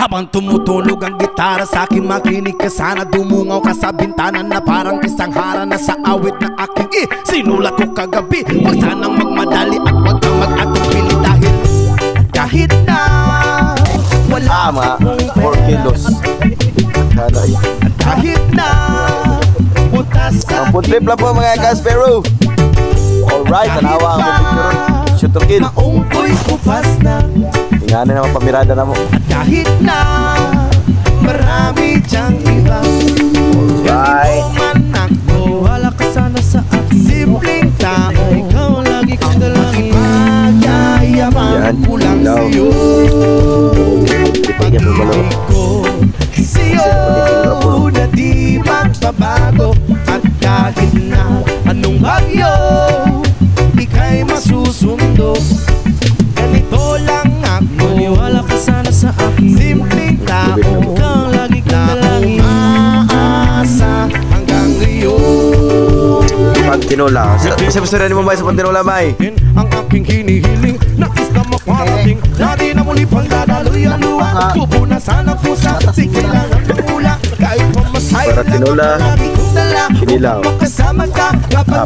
Habang tumutunog ang gitara sa akin, makinig ka sana. Dumungaw ka sa bintana na parang isang hara na sa awit na aking sinulat ko kagabi. Huwag sanang magmadali at huwag kang mag-atupili kahit na wala mga 4 kilos. kahit na butas ka. Ang food trip lang po mga Kaspero. Alright, tanawa ako picture. Shoot to kill. Maungkoy kupas na. Tingnan na naman pamirada na mo. Kahit na marami diyang iba. Alright. Manak mo, wala ka sana sa akin. Simpleng tao, ikaw lagi kang dalangin. Magyayaman ko lang sa'yo. Pag-ibig ko sa'yo na di magbabago. At kahit na anong bagyo, ika'y masusundo. Ganito lang ako, maniwala ka sana sa akin. Simpleng tao, ikaw lagi kang dalangin. Maasa hanggang ngayon. Pantinola. Sa gusto rin mo ba sa Pantinola, May? Ang aking hinihiling, nais na makarating. Na di na muli pang dadaloy ang luwa. Tubo na sana pusa, sige lang ang tumula. Kahit mamasay Para tinola, sinilaw.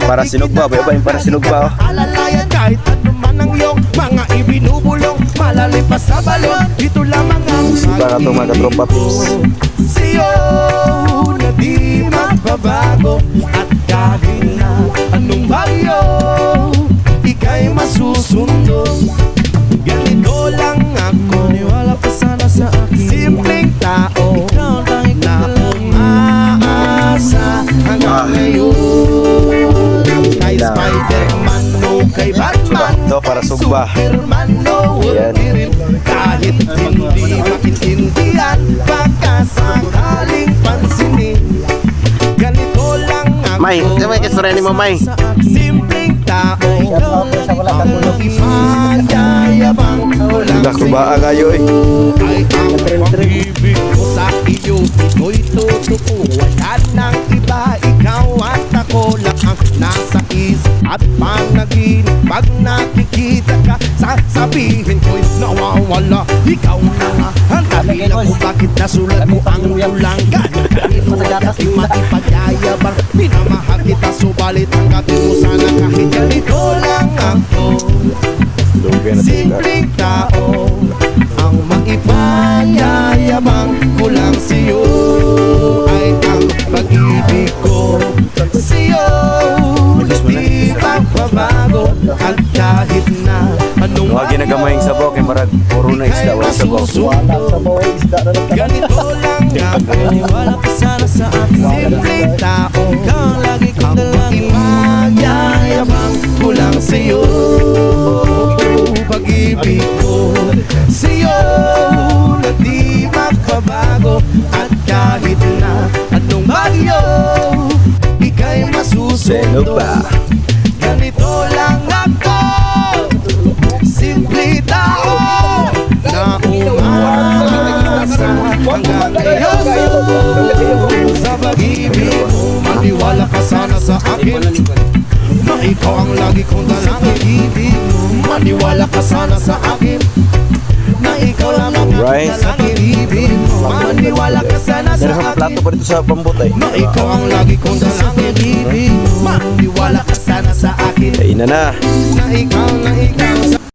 Para sinugba, bayabayin para sinugba. Alalayan kahit ano man ang iyong mga ibinubulong. Malalim pa sa balon, ito lamang ang Para ito mga katropa pips. sa'yo na di magbabago. At kahit na anong bagyo, ika'y masusundo. Ganito lang ako, maniwala ka sana sa akin. Simpleng tao, ikaw lang na umaasa hanggang ngayon. Kay Spider-Man o kay Batman, Ito para sugba. Superman o Yan. Wolverine. Kahit hindi makintindihan, pagkasakaling pansinin. Ganito lang ako, May, may kasura ni mo, May. simpleng tao, ang magyayabang walang Nakubaa kayo eh. ay ang pag-ibig ko sa iyo, ito'y totoo. Wala nang iba, ikaw at ako lang ang nasa isip at panaginip. Pag nakikita ka, sasabihin ko'y nawawala. Ikaw na nga ang dahilan kung bakit nasulat mo ang ulangan. Kanino ay maipagyayabang, minamahal kita subalit ang gabi mo sana. Kahit ganito lang ako, simpleng tao, ang maipanyayabang ko lang sa'yo ay ang pag-ibig ko sa'yo na di magbabago. At kahit na anong Huwag ginagamay yung sabaw kay marag puro na isda wala sabaw. ganito lang ako, maniwala ka sana sa akin. Simpleng tao, ikaw lagi kang dalangin. Magyayabang ko lang sa'yo, pag-ibig ko sa'yo na di magbabago. At kahit na anong bagyo, ika'y masusundo. Ganito lang ako, simple tao na umaasa hanggang ngayon. Sa pag-ibig mo, maniwala ka sana sa akin. Na ikaw ang lagi kong dalangin. Maniwala ka sana sa akin. Na ikaw lang ang Alright. dalangin. Maniwala ka sana sa Meron sa plato akin. pa dito sa pambutay. Na ikaw ang lagi kong dalangin. Maniwala ka sana sa akin. Kain na na. Na ikaw sa